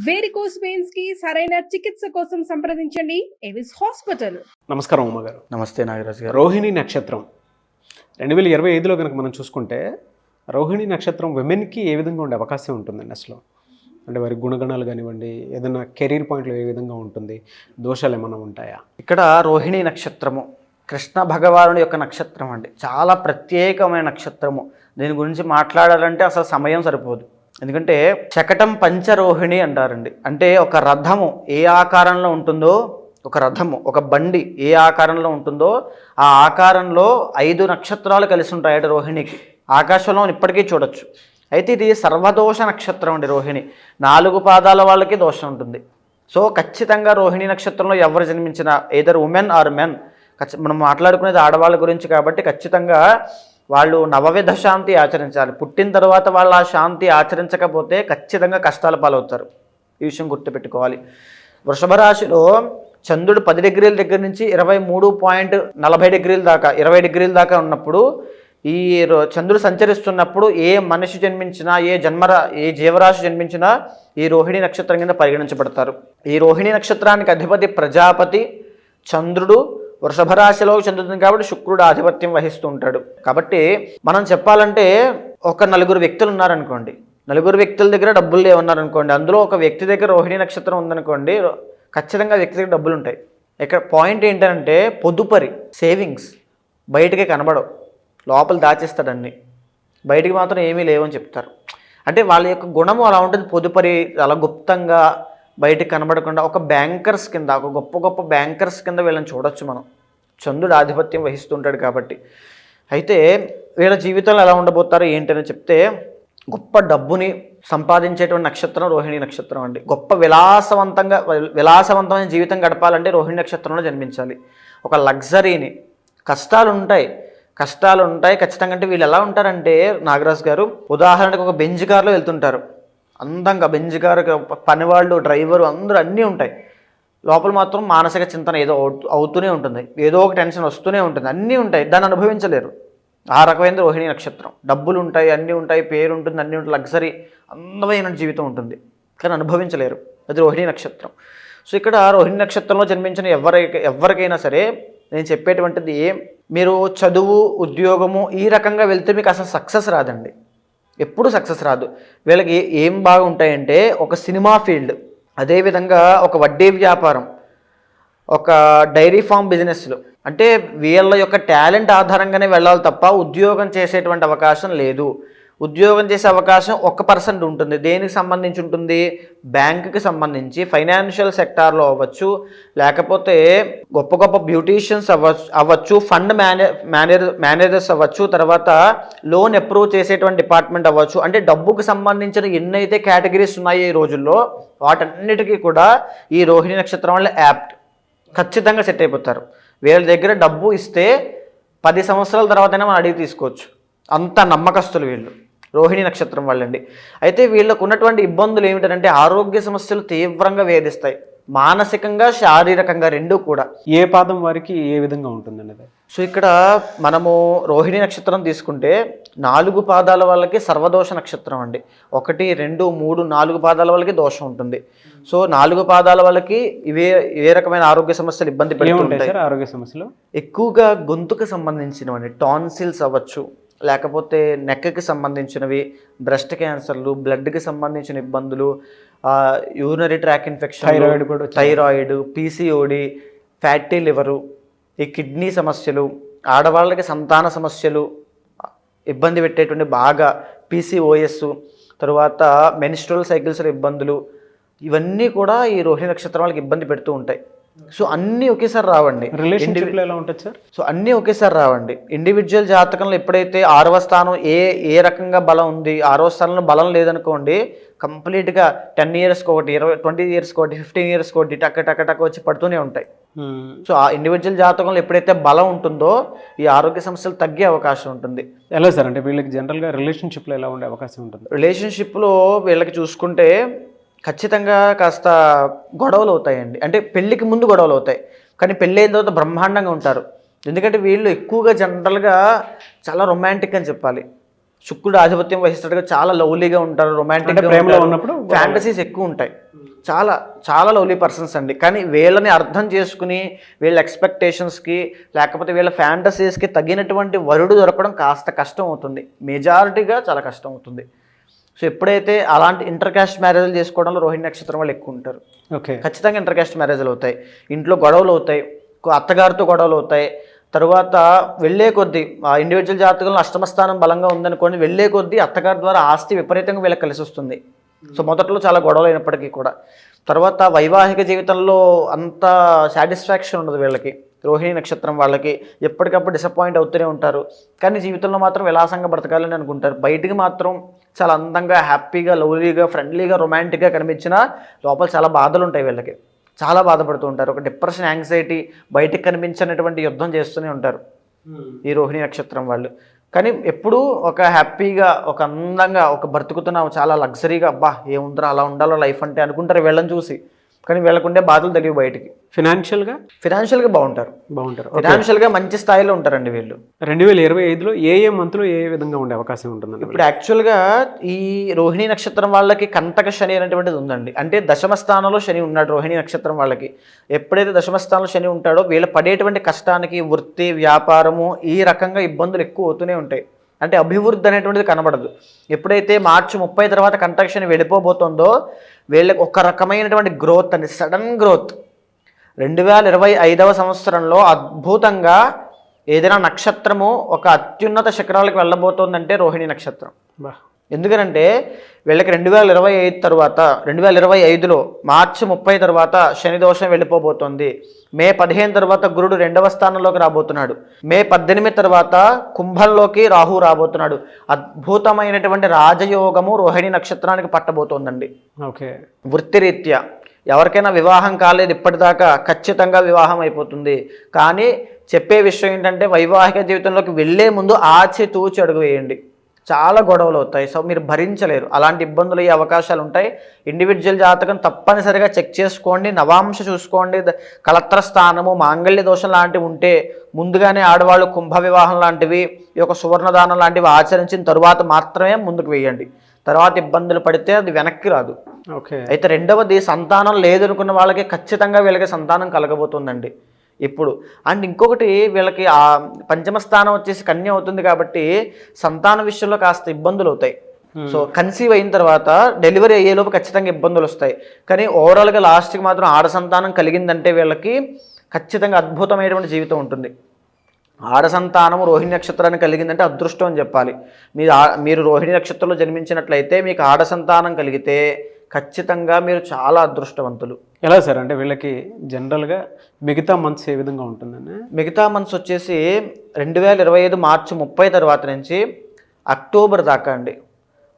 Varicose veins కి సరైన చికిత్స కోసం సంప్రదించండి ఎవిస్ హాస్పిటల్. నమస్కారం ఉమ్మ గారు. నమస్తే నాగరాజు గారు. రోహిణి నక్షత్రం 2025లో కనుక మనం చూసుకుంటే రోహిణి నక్షత్రం విమెన్కి ఏ విధంగా ఉండే అవకాశం ఉంటుందండి అసలు? అంటే వారి గుణగణాలు కానివ్వండి, ఏదైనా కెరీర్ పాయింట్లో ఏ విధంగా ఉంటుంది, దోషాలు ఏమైనా ఉంటాయా? ఇక్కడ రోహిణి నక్షత్రము కృష్ణ భగవానుడి యొక్క నక్షత్రం అండి. చాలా ప్రత్యేకమైన నక్షత్రము. దీని గురించి మాట్లాడాలంటే అసలు సమయం సరిపోదు. ఎందుకంటే శకటం పంచరోహిణి అంటారండి. అంటే ఒక రథము ఏ ఆకారంలో ఉంటుందో, ఒక రథము ఒక బండి ఏ ఆకారంలో ఉంటుందో ఆ ఆకారంలో 5 నక్షత్రాలు కలిసి ఉంటాయట రోహిణికి. ఆకాశంలో ఇప్పటికీ చూడొచ్చు. అయితే ఇది సర్వదోష నక్షత్రం అండి రోహిణి. 4 పాదాల వాళ్ళకి దోషం ఉంటుంది. సో ఖచ్చితంగా రోహిణి నక్షత్రంలో ఎవరు జన్మించినా ఎయిదర్ ఉమెన్ ఆర్ మెన్, మనం మాట్లాడుకునేది ఆడవాళ్ళ గురించి కాబట్టి ఖచ్చితంగా వాళ్ళు నవవిధ శాంతి ఆచరించాలి. పుట్టిన తర్వాత వాళ్ళు ఆ శాంతి ఆచరించకపోతే ఖచ్చితంగా కష్టాల పాలవుతారు. ఈ విషయం గుర్తుపెట్టుకోవాలి. వృషభ రాశిలో చంద్రుడు 10 డిగ్రీల దగ్గర నుంచి 23.40 డిగ్రీల దాకా 20 డిగ్రీల దాకా ఉన్నప్పుడు ఈ చంద్రుడు సంచరిస్తున్నప్పుడు ఏ మనిషి జన్మించినా, ఏ జీవరాశి జన్మించినా ఈ రోహిణి నక్షత్రం కింద పరిగణించబడతారు. ఈ రోహిణి నక్షత్రానికి అధిపతి ప్రజాపతి చంద్రుడు. వృషభ రాశిలో చెందుతుంది కాబట్టి శుక్రుడు ఆధిపత్యం వహిస్తూ ఉంటాడు. కాబట్టి మనం చెప్పాలంటే ఒక 4 వ్యక్తులు ఉన్నారనుకోండి, 4 వ్యక్తుల దగ్గర డబ్బులు లేవన్నారనుకోండి, అందులో ఒక వ్యక్తి దగ్గర రోహిణి నక్షత్రం ఉందనుకోండి, ఖచ్చితంగా వ్యక్తి దగ్గర డబ్బులు ఉంటాయి. ఇక్కడ పాయింట్ ఏంటంటే పొదుపరి, సేవింగ్స్ బయటికి కనబడవు, లోపల దాచేస్తాడన్ని, బయటికి మాత్రం ఏమీ లేవని చెప్తారు. అంటే వాళ్ళ యొక్క గుణము అలా ఉంటుంది. పొదుపరి, అలా గుప్తంగా బయటికి కనబడకుండా ఒక బ్యాంకర్స్ కింద, ఒక గొప్ప బ్యాంకర్స్ కింద వీళ్ళని చూడొచ్చు మనం. చంద్రుడు ఆధిపత్యం వహిస్తుంటాడు కాబట్టి. అయితే వీళ్ళ జీవితంలో ఎలా ఉండబోతారో ఏంటని చెప్తే, గొప్ప డబ్బుని సంపాదించేటువంటి నక్షత్రం రోహిణి నక్షత్రం అండి. గొప్ప విలాసవంతమైన జీవితం గడపాలంటే రోహిణి నక్షత్రంలో జన్మించాలి. ఒక లగ్జరీని, కష్టాలు ఉంటాయి ఖచ్చితంగా. అంటే వీళ్ళు ఎలా ఉంటారంటే నాగరాజు గారు, ఉదాహరణకు ఒక బెంజ్ కార్లో వెళ్తుంటారు, అందంగా బెంజ్ కారు, పనివాళ్ళు, డ్రైవరు అందరూ అన్నీ ఉంటాయి. లోపల మాత్రం మానసిక చింతన ఏదో అవుతూనే ఉంటుంది, ఏదో ఒక టెన్షన్ వస్తూనే ఉంటుంది, అన్నీ ఉంటాయి, దాన్ని అనుభవించలేరు. ఆ రకమైన రోహిణి నక్షత్రం. డబ్బులు ఉంటాయి, అన్నీ ఉంటాయి, పేరు ఉంటుంది, అన్నీ ఉంటాయి, లగ్జరీ అందమైన జీవితం ఉంటుంది, కానీ అనుభవించలేరు. అది రోహిణి నక్షత్రం. సో ఇక్కడ రోహిణి నక్షత్రంలో జన్మించిన ఎవరికైనా సరే నేను చెప్పేటువంటిది, మీరు చదువు, ఉద్యోగము ఈ రకంగా వెళ్తే మీకు అసలు సక్సెస్ రాదండి, ఎప్పుడు సక్సెస్ రాదు. వీళ్ళకి ఏం బాగుంటాయంటే ఒక సినిమా ఫీల్డ్, అదేవిధంగా ఒక వడ్డీ వ్యాపారం, ఒక డైరీ ఫామ్ బిజినెస్లు. అంటే వీళ్ళ యొక్క టాలెంట్ ఆధారంగానే వెళ్ళాలి తప్ప ఉద్యోగం చేసేటువంటి అవకాశం లేదు. ఉద్యోగం చేసే అవకాశం 1% ఉంటుంది. దేనికి సంబంధించి ఉంటుంది? బ్యాంకుకి సంబంధించి, ఫైనాన్షియల్ సెక్టార్లో అవ్వచ్చు, లేకపోతే గొప్ప బ్యూటీషియన్స్ అవ్వచ్చు, ఫండ్ మేనేజర్స్ అవ్వచ్చు, తర్వాత లోన్ అప్రూవ్ చేసేటువంటి డిపార్ట్మెంట్ అవ్వచ్చు. అంటే డబ్బుకు సంబంధించిన ఎన్నైతే కేటగిరీస్ ఉన్నాయో ఈ రోజుల్లో వాటన్నిటికీ కూడా ఈ రోహిణి నక్షత్రం వల్ల యాప్ట్, ఖచ్చితంగా సెట్ అయిపోతారు. వీళ్ళ దగ్గర డబ్బు ఇస్తే 10 సంవత్సరాల తర్వాతైనా మనం అడిగి తీసుకోవచ్చు, అంత నమ్మకస్తులు వీళ్ళు, రోహిణి నక్షత్రం వాళ్ళండి. అయితే వీళ్ళకు ఉన్నటువంటి ఇబ్బందులు ఏమిటంటే ఆరోగ్య సమస్యలు తీవ్రంగా వేధిస్తాయి, మానసికంగా శారీరకంగా రెండూ కూడా. ఏ పాదం వారికి ఏ విధంగా ఉంటుందన్నది. సో ఇక్కడ మనము రోహిణి నక్షత్రం తీసుకుంటే 4 పాదాల వాళ్ళకి సర్వదోష నక్షత్రం అండి. 1, 2, 3, 4 పాదాల వాళ్ళకి దోషం ఉంటుంది. సో 4 పాదాల వాళ్ళకి ఇవే రకమైన ఆరోగ్య సమస్యలు ఇబ్బంది పెడుతుంటాయి. ఆరోగ్య సమస్యలు ఎక్కువగా గొంతుకు సంబంధించినవి, టాన్సిల్స్ అవ్వచ్చు, లేకపోతే నెక్కి సంబంధించినవి, బ్రెస్ట్ క్యాన్సర్లు, బ్లడ్కి సంబంధించిన ఇబ్బందులు, urinary tract infection, thyroid, PCOD, fatty liver, ఈ కిడ్నీ సమస్యలు, ఆడవాళ్ళకి సంతాన సమస్యలు ఇబ్బంది పెట్టేటువంటి బాగా పీసీఓఎస్, తర్వాత మెన్స్ట్రువల్ సైకిల్స్లో ఇబ్బందులు, ఇవన్నీ కూడా ఈ రోహిణి నక్షత్రం వాళ్ళకి ఇబ్బంది పెడుతూ ఉంటాయి. సో అన్నీ ఒకేసారి రావండి. రిలేషన్షిప్లో ఎలా ఉంటుంది సార్? సో అన్నీ ఒకేసారి రావండి. ఇండివిజువల్ జాతకంలో ఎప్పుడైతే 6వ స్థానం ఏ రకంగా బలం ఉంది, 6వ స్థానంలో బలం లేదనుకోండి, కంప్లీట్గా 10 ఇయర్స్కి ఒకటి, 20 ఇయర్స్కి ఒకటి, 15 ఇయర్స్కి ఒకటి టక్క వచ్చి పడుతూనే ఉంటాయి. సో ఆ ఇండివిజువల్ జాతకంలో ఎప్పుడైతే బలం ఉంటుందో ఈ ఆరోగ్య సమస్యలు తగ్గే అవకాశం ఉంటుంది. ఎలా సార్? అంటే వీళ్ళకి జనరల్గా రిలేషన్షిప్లో ఎలా ఉండే అవకాశం ఉంటుంది? రిలేషన్షిప్లో వీళ్ళకి చూసుకుంటే ఖచ్చితంగా కాస్త గొడవలు అవుతాయండి. అంటే పెళ్ళికి ముందు గొడవలు అవుతాయి, కానీ పెళ్ళి అయిన తర్వాత బ్రహ్మాండంగా ఉంటారు. ఎందుకంటే వీళ్ళు ఎక్కువగా జనరల్గా చాలా రొమాంటిక్ అని చెప్పాలి. శుక్రుడు ఆధిపత్యం వహిస్తాడుగా చాలా లవ్లీగా ఉంటారు, రొమాంటిక్గా ఉన్నప్పుడు ఫ్యాంటసీస్ ఎక్కువ ఉంటాయి. చాలా చాలా లవ్లీ పర్సన్స్ అండి. కానీ వీళ్ళని అర్థం చేసుకుని వీళ్ళ ఎక్స్పెక్టేషన్స్కి లేకపోతే వీళ్ళ ఫ్యాంటసీస్కి తగినటువంటి వరుడు దొరకడం కాస్త కష్టం అవుతుంది, మెజారిటీగా చాలా కష్టం అవుతుంది. సో ఎప్పుడైతే అలాంటి ఇంటర్ క్యాస్ట్ మ్యారేజ్లు చేసుకోవడంలో రోహిణి నక్షత్రం వాళ్ళు ఎక్కువ ఉంటారు. ఓకే, ఖచ్చితంగా ఇంటర్ క్యాస్ట్ మ్యారేజ్లు అవుతాయి, ఇంట్లో గొడవలు అవుతాయి, అత్తగారితో గొడవలు అవుతాయి. తర్వాత వెళ్ళే కొద్దీ ఆ ఇండివిజువల్ జాతకంలో అష్టమ స్థానం బలంగా ఉందనుకోండి, వెళ్ళే కొద్దీ అత్తగారి ద్వారా ఆస్తి విపరీతంగా వీళ్ళకి కలిసి వస్తుంది. సో మొదట్లో చాలా గొడవలు అయినప్పటికీ కూడా తర్వాత వైవాహిక జీవితంలో అంత సాటిస్ఫాక్షన్ ఉండదు వీళ్ళకి. రోహిణి నక్షత్రం వాళ్ళకి ఎప్పటికప్పుడు డిసప్పాయింట్ అవుతూనే ఉంటారు, కానీ జీవితంలో మాత్రం విలాసంగా బ్రతకాలని అనుకుంటారు. బయటికి మాత్రం చాలా అందంగా, హ్యాపీగా, లవ్లీగా, ఫ్రెండ్లీగా, రొమాంటిక్గా కనిపించినా లోపల చాలా బాధలు ఉంటాయి వీళ్ళకి. చాలా బాధపడుతూ ఉంటారు. ఒక డిప్రెషన్, యాంగ్జైటీ, బయటికి కనిపించినటువంటి యుద్ధం చేస్తూనే ఉంటారు ఈ రోహిణి నక్షత్రం వాళ్ళు. కానీ ఎప్పుడూ ఒక హ్యాపీగా, ఒక అందంగా, ఒక బ్రతుకుతున్నాం చాలా లగ్జరీగా, అబ్బా ఏముంటారో అలా ఉండాలో లైఫ్ అంటే అనుకుంటారు వీళ్ళని చూసి. కానీ వీళ్ళకుండే బాధలు తెలియవు బయటికి. ఫినాన్షియల్గా బాగుంటారు, ఫినాన్షియల్గా మంచి స్థాయిలో ఉంటారండి వీళ్ళు. 2025లో ఏ మంత్లో ఏ విధంగా ఉండే అవకాశం ఉంటుందండి? ఇప్పుడు యాక్చువల్గా ఈ రోహిణి నక్షత్రం వాళ్ళకి కంటక శని అనేటువంటిది ఉందండి. అంటే దశమ స్థానంలో శని ఉన్నాడు రోహిణి నక్షత్రం వాళ్ళకి. ఎప్పుడైతే దశమ స్థానంలో శని ఉంటాడో వీళ్ళు పడేటువంటి కష్టానికి వృత్తి, వ్యాపారము ఈ రకంగా ఇబ్బందులు ఎక్కువ అవుతూనే ఉంటాయి. అంటే అభివృద్ధి అనేటువంటిది కనబడదు. ఎప్పుడైతే మార్చి 30 తర్వాత కంటక శని వెళ్ళిపోబోతుందో వీళ్ళకి ఒక రకమైనటువంటి గ్రోత్ అండి, సడన్ గ్రోత్. 2025వ సంవత్సరంలో అద్భుతంగా ఏదైనా నక్షత్రము ఒక అత్యున్నత శిఖరాలకు వెళ్ళబోతోందంటే రోహిణి నక్షత్రం. ఎందుకనంటే వీళ్ళకి 2025 తర్వాత 2025లో మార్చి 30 తర్వాత శని దోషం వెళ్ళిపోబోతోంది. మే 15 తర్వాత గురుడు 2వ స్థానంలోకి రాబోతున్నాడు. మే 18 తర్వాత కుంభంలోకి రాహు రాబోతున్నాడు. అద్భుతమైనటువంటి రాజయోగము రోహిణి నక్షత్రానికి పట్టబోతోందండి. ఓకే, వృత్తిరీత్యా ఎవరికైనా వివాహం కాలేదు ఇప్పటిదాకా, ఖచ్చితంగా వివాహం అయిపోతుంది. కానీ చెప్పే విషయం ఏంటంటే వైవాహిక జీవితంలోకి వెళ్ళే ముందు ఆచితూచి అడుగు వేయండి. చాలా గొడవలు అవుతాయి. సో మీరు భరించలేరు, అలాంటి ఇబ్బందులు అయ్యే అవకాశాలు ఉంటాయి. ఇండివిజువల్ జాతకం తప్పనిసరిగా చెక్ చేసుకోండి, నవాంశ చూసుకోండి. కలత్ర స్థానము, మాంగళ్య దోషం లాంటివి ఉంటే ముందుగానే ఆడవాళ్ళు కుంభ వివాహం లాంటివి, ఈ యొక్క సువర్ణదానం లాంటివి ఆచరించిన తరువాత మాత్రమే ముందుకు వేయండి. తర్వాత ఇబ్బందులు పడితే అది వెనక్కి రాదు. ఓకే, అయితే రెండవది సంతానం లేదనుకున్న వాళ్ళకి ఖచ్చితంగా వీళ్ళకి సంతానం కలగబోతుందండి ఇప్పుడు. అండ్ ఇంకొకటి వీళ్ళకి ఆ పంచమ స్థానం వచ్చేసి కన్య అవుతుంది కాబట్టి సంతాన విషయంలో కాస్త ఇబ్బందులు అవుతాయి. సో కన్సీవ్ అయిన తర్వాత డెలివరీ అయ్యేలోపు ఖచ్చితంగా ఇబ్బందులు వస్తాయి. కానీ ఓవరాల్గా లాస్ట్కి మాత్రం ఆడ సంతానం కలిగిందంటే వీళ్ళకి ఖచ్చితంగా అద్భుతమైనటువంటి జీవితం ఉంటుంది. ఆడ సంతానము రోహిణి నక్షత్రాన్ని కలిగిందంటే అదృష్టం అని చెప్పాలి. మీరు రోహిణి నక్షత్రంలో జన్మించినట్లయితే మీకు ఆడ సంతానం కలిగితే ఖచ్చితంగా మీరు చాలా అదృష్టవంతులు. ఎలా సార్? అంటే వీళ్ళకి జనరల్గా మిగతా మంత్స్ ఏ విధంగా ఉంటుందండి? మిగతా మంత్స్ వచ్చేసి 2025 మార్చి 30 తర్వాత నుంచి అక్టోబర్ దాకా అండి.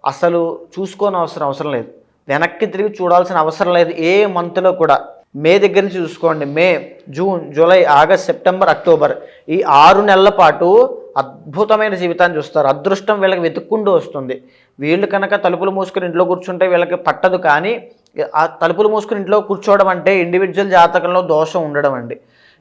అసలు చూసుకోని అవసరం లేదు, వెనక్కి తిరిగి చూడాల్సిన అవసరం లేదు ఏ మంత్లో కూడా. మే దగ్గర నుంచి చూసుకోండి, May, June, July, August, September, October, ఈ 6 నెలల పాటు అద్భుతమైన జీవితాన్ని చూస్తారు. అదృష్టం వీళ్ళకి వెతుక్కుంటూ వస్తుంది. వీళ్ళు కనుక తలుపులు మూసుకుని ఇంట్లో కూర్చుంటే వీళ్ళకి పట్టదు. కానీ ఆ తలుపులు మూసుకుని ఇంట్లో కూర్చోవడం అంటే ఇండివిజువల్ జాతకంలో దోషం ఉండడం అండి.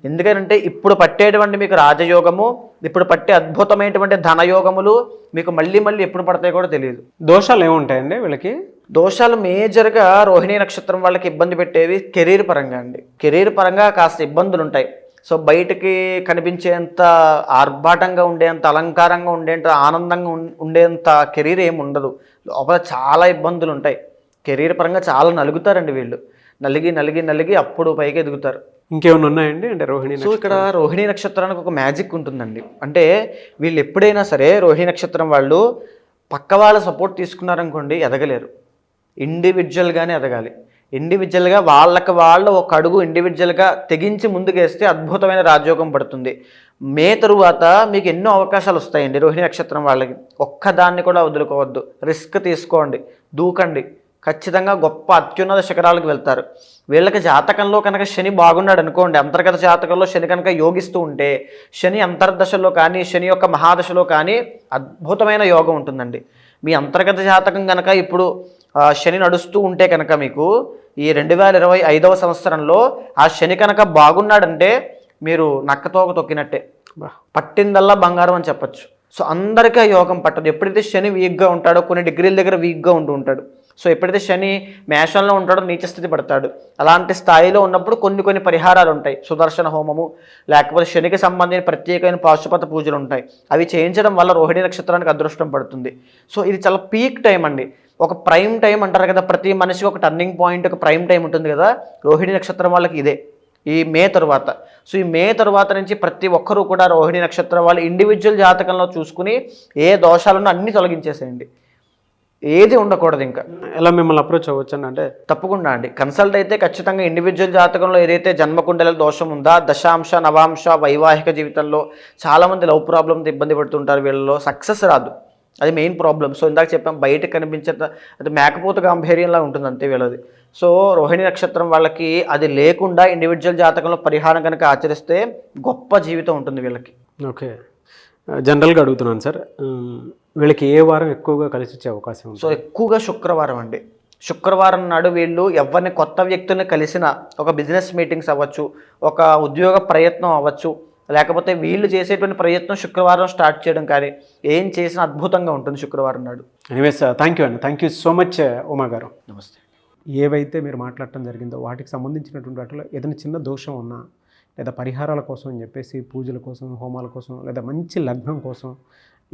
ఎందుకంటే ఇప్పుడు పట్టేటువంటి మీకు రాజయోగము, ఇప్పుడు పట్టే అద్భుతమైనటువంటి ధనయోగములు మీకు మళ్ళీ ఎప్పుడు పడతాయో కూడా తెలియదు. దోషాలు ఏముంటాయండి వీళ్ళకి? దోషాలు మేజర్గా రోహిణి నక్షత్రం వాళ్ళకి ఇబ్బంది పెట్టేవి కెరీర్ పరంగా అండి. కెరీర్ పరంగా కాస్త ఇబ్బందులు ఉంటాయి. సో బయటికి కనిపించేంత ఆర్భాటంగా ఉండేంత, అలంకారంగా ఉండేంత, ఆనందంగా ఉండేంత కెరీర్ ఏమి ఉండదు. లోపల చాలా ఇబ్బందులు ఉంటాయి. కెరీర్ పరంగా చాలా నలుగుతారండి వీళ్ళు. నలిగి అప్పుడు పైకి ఎదుగుతారు. ఇంకేమైనా ఉన్నాయండి అంటే రోహిణి? సో ఇక్కడ రోహిణి నక్షత్రానికి ఒక మ్యాజిక్ ఉంటుందండి. అంటే వీళ్ళు ఎప్పుడైనా సరే రోహిణి నక్షత్రం వాళ్ళు పక్క వాళ్ళ సపోర్ట్ తీసుకున్నారనుకోండి ఎదగలేరు. ఇండివిజువల్గానే ఎదగాలి. ఇండివిజువల్గా వాళ్ళు ఒక అడుగు ఇండివిజువల్గా తెగించి ముందుకేస్తే అద్భుతమైన రాజయోగం పడుతుంది. మే తరువాత మీకు ఎన్నో అవకాశాలు వస్తాయండి రోహిణి నక్షత్రం వాళ్ళకి. ఒక్కదాన్ని కూడా వదులుకోవద్దు, రిస్క్ తీసుకోండి, దూకండి. ఖచ్చితంగా గొప్ప అత్యున్నత శిఖరాలకు వెళ్తారు. వీళ్ళకి జాతకంలో కనుక శని బాగున్నాడు అనుకోండి, అంతర్గత జాతకంలో శని కనుక యోగిస్తూ ఉంటే శని అంతర్దశలో కానీ శని యొక్క మహాదశలో కానీ అద్భుతమైన యోగం ఉంటుందండి. మీ అంతర్గత జాతకం కనుక ఇప్పుడు శని నడుస్తూ ఉంటే కనుక మీకు ఈ 2025వ సంవత్సరంలో ఆ శని కనుక బాగున్నాడంటే మీరు నక్కతోక తొక్కినట్టే, పట్టిందల్లా బంగారం అని చెప్పచ్చు. సో అందరికీ ఆ యోగం పట్టదు. ఎప్పుడైతే శని వీక్గా ఉంటాడో, కొన్ని డిగ్రీల దగ్గర వీక్గా ఉంటూ ఉంటాడు, సో ఎప్పుడైతే శని మేషంలో ఉంటాడో నీచ స్థితి పడతాడు. అలాంటి స్థాయిలో ఉన్నప్పుడు కొన్ని పరిహారాలు ఉంటాయి. సుదర్శన హోమము, లేకపోతే శనికి సంబంధించిన ప్రత్యేకమైన పాశుపత పూజలు ఉంటాయి. అవి చేయించడం వల్ల రోహిణి నక్షత్రానికి అదృష్టం పడుతుంది. సో ఇది చాలా పీక్ టైం అండి, ఒక ప్రైమ్ టైం అంటారు కదా, ప్రతి మనిషికి ఒక టర్నింగ్ పాయింట్, ఒక ప్రైమ్ టైం ఉంటుంది కదా. రోహిణి నక్షత్రం వాళ్ళకి ఇదే ఈ మే తరువాత. సో ఈ మే తరువాత నుంచి ప్రతి ఒక్కరూ కూడా రోహిణి నక్షత్రం వాళ్ళు ఇండివిజువల్ జాతకంలో చూసుకుని ఏ దోషాలను అన్నీ తొలగించేసేయండి, ఏది ఉండకూడదు. ఇంకా ఎలా మిమ్మల్ని అప్రోచ్ అవ్వచ్చండి? అంటే తప్పకుండా అండి, కన్సల్ట్ అయితే ఖచ్చితంగా ఇండివిజువల్ జాతకంలో ఏదైతే జన్మకుండల దోషం ఉందా, దశాంశ నవాంశ వైవాహిక జీవితంలో చాలామంది లవ్ ప్రాబ్లంతో ఇబ్బంది పడుతుంటారు, వీళ్ళలో సక్సెస్ రాదు, అది మెయిన్ ప్రాబ్లం. సో ఇందాక చెప్పాం, బయటకు కనిపించే అది మేకపోత గాంభీర్యంలా ఉంటుంది అంతే వీళ్ళది. సో రోహిణి నక్షత్రం వాళ్ళకి అది లేకుండా ఇండివిజువల్ జాతకంలో పరిహారం కనుక ఆచరిస్తే గొప్ప జీవితం ఉంటుంది వీళ్ళకి. ఓకే, జనరల్గా అడుగుతున్నాను సార్, వీళ్ళకి ఏ వారం ఎక్కువగా కలిసి వచ్చే అవకాశం ఉంది? సో ఎక్కువగా శుక్రవారం అండి. శుక్రవారం నాడు వీళ్ళు ఎవరిని కొత్త వ్యక్తుల్ని కలిసిన, ఒక బిజినెస్ మీటింగ్స్ అవ్వచ్చు, ఒక ఉద్యోగ ప్రయత్నం అవ్వచ్చు, లేకపోతే వీళ్ళు చేసేటువంటి ప్రయత్నం శుక్రవారం స్టార్ట్ చేయడం కానీ ఏం చేసినా అద్భుతంగా ఉంటుంది శుక్రవారం నాడు. ఎనీవేస్ థ్యాంక్ యూ అండి, thank you so much Uma గారు. నమస్తే. ఏవైతే మీరు మాట్లాడటం జరిగిందో వాటికి సంబంధించినటువంటి వాటిలో ఏదైనా చిన్న దోషం ఉన్నా, లేదా పరిహారాల కోసం అని చెప్పేసి పూజల కోసం, హోమాల కోసం, లేదా మంచి లగ్నం కోసం,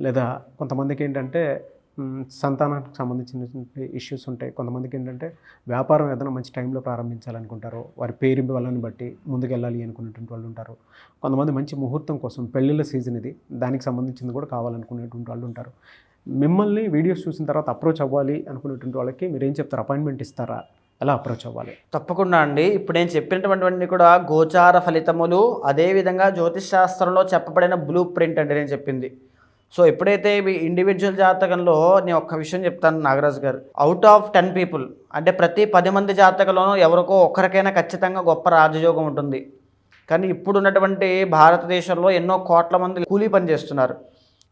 లేదా కొంతమందికి ఏంటంటే సంతానానికి సంబంధించినటువంటి ఇష్యూస్ ఉంటాయి, కొంతమందికి ఏంటంటే వ్యాపారం ఏదైనా మంచి టైంలో ప్రారంభించాలనుకుంటారో, వారి పేరు వాళ్ళని బట్టి ముందుకెళ్ళాలి అనుకునేటువంటి వాళ్ళు ఉంటారు. కొంతమంది మంచి ముహూర్తం కోసం, పెళ్ళిళ్ళ సీజన్ ఇది, దానికి సంబంధించింది కూడా కావాలనుకునేటువంటి వాళ్ళు ఉంటారు. మిమ్మల్ని వీడియోస్ చూసిన తర్వాత అప్రోచ్ అవ్వాలి అనుకునేటువంటి వాళ్ళకి మీరు ఏం చెప్తారు? అపాయింట్మెంట్ ఇస్తారా? ఎలా అప్రోచ్ అవ్వాలి? తప్పకుండా అండి. ఇప్పుడు నేను చెప్పినటువంటివన్నీ కూడా గోచార ఫలితములు, అదేవిధంగా జ్యోతిష్ శాస్త్రంలో చెప్పబడిన బ్లూ ప్రింట్ అంటే నేను చెప్పింది. సో ఎప్పుడైతే ఇండివిజువల్ జాతకంలో నేను ఒక్క విషయం చెప్తాను నాగరాజు గారు, అవుట్ ఆఫ్ 10 people అంటే ప్రతి 10 మంది జాతకంలోనూ ఎవరికో ఒక్కరికైనా ఖచ్చితంగా గొప్ప రాజయోగం ఉంటుంది. కానీ ఇప్పుడున్నటువంటి భారతదేశంలో ఎన్నో కోట్ల మంది కూలీ పని చేస్తున్నారు.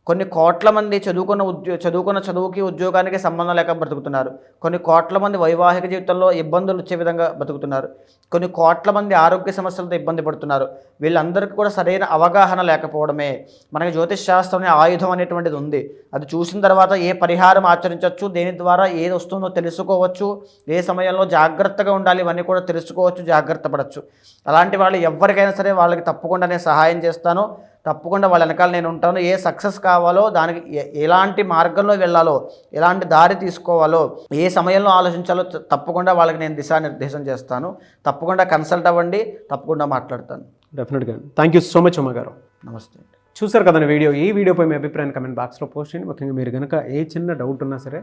కొన్ని కోట్ల మంది చదువుకున్న చదువుకి ఉద్యోగానికి సంబంధం లేక బ్రతుకుతున్నారు. కొన్ని కోట్ల మంది వైవాహిక జీవితంలో ఇబ్బందులు వచ్చే విధంగా బ్రతుకుతున్నారు. కొన్ని కోట్ల మంది ఆరోగ్య సమస్యలతో ఇబ్బంది పడుతున్నారు. వీళ్ళందరికీ కూడా సరైన అవగాహన లేకపోవడమే. మనకి జ్యోతిష్ శాస్త్రం ఆయుధం అనేటువంటిది ఉంది. అది చూసిన తర్వాత ఏ పరిహారం ఆచరించవచ్చు, దేని ద్వారా ఏది వస్తుందో తెలుసుకోవచ్చు, ఏ సమయంలో జాగ్రత్తగా ఉండాలి ఇవన్నీ కూడా తెలుసుకోవచ్చు, జాగ్రత్త పడవచ్చు. అలాంటి వాళ్ళు ఎవరికైనా సరే వాళ్ళకి తప్పకుండా నేను సహాయం చేస్తాను, తప్పకుండా వాళ్ళ వెనకాల నేను ఉంటాను. ఏ సక్సెస్ కావాలో, దానికి ఎలాంటి మార్గంలో వెళ్ళాలో, ఎలాంటి దారి తీసుకోవాలో, ఏ సమయంలో ఆలోచించాలో తప్పకుండా వాళ్ళకి నేను దిశానిర్దేశం చేస్తాను. తప్పకుండా కన్సల్ట్ అవ్వండి, తప్పకుండా మాట్లాడతాను. డెఫినెట్గా. Thank you so much Uma గారు. నమస్తే. చూసారు కదండి వీడియో. ఈ వీడియోపై మీ అభిప్రాయాన్ని కమెంట్ బాక్స్లో పోస్ట్ చేయండి. ముఖ్యంగా మీరు కనుక ఏ చిన్న డౌట్ ఉన్నా సరే,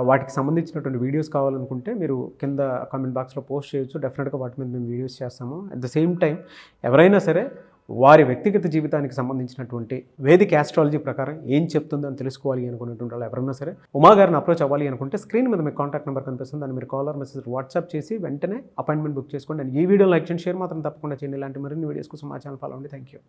వాటికి సంబంధించినటువంటి వీడియోస్ కావాలనుకుంటే మీరు కింద కామెంట్ బాక్స్లో పోస్ట్ చేయొచ్చు. డెఫినెట్గా వాటి మీద మేము వీడియోస్ చేస్తాము. అట్ ద సేమ్ టైం ఎవరైనా సరే వారి వ్యక్తిగత జీవితానికి సంబంధించినటువంటి వేదిక ఆస్ట్రాలజీ ప్రకారం ఏం చెప్తుందని తెలుసుకోవాలి అనుకునేటువంటి వాళ్ళు ఎవరైనా సరే ఉమా గారిని అప్రోచ్ అవ్వాలి అనుకుంటే స్క్రీన్ మీద మీకు కాంటాక్ట్ నెంబర్ కనిపిస్తుంది. దాన్ని మీరు కాల్ ఆర్ మెసేజ్ వాట్సాప్ చేసి వెంటనే అపాయింట్మెంట్ బుక్ చేసుకోండి. అండ్ ఈ వీడియో లైక్ చేయండి, షేర్ మాత్రం తప్పకుండా చేయండి. ఇలాంటి మరిన్ని వీడియోస్ కోసం మా ఛానల్ ఫాలో అవ్వండి. Thank you.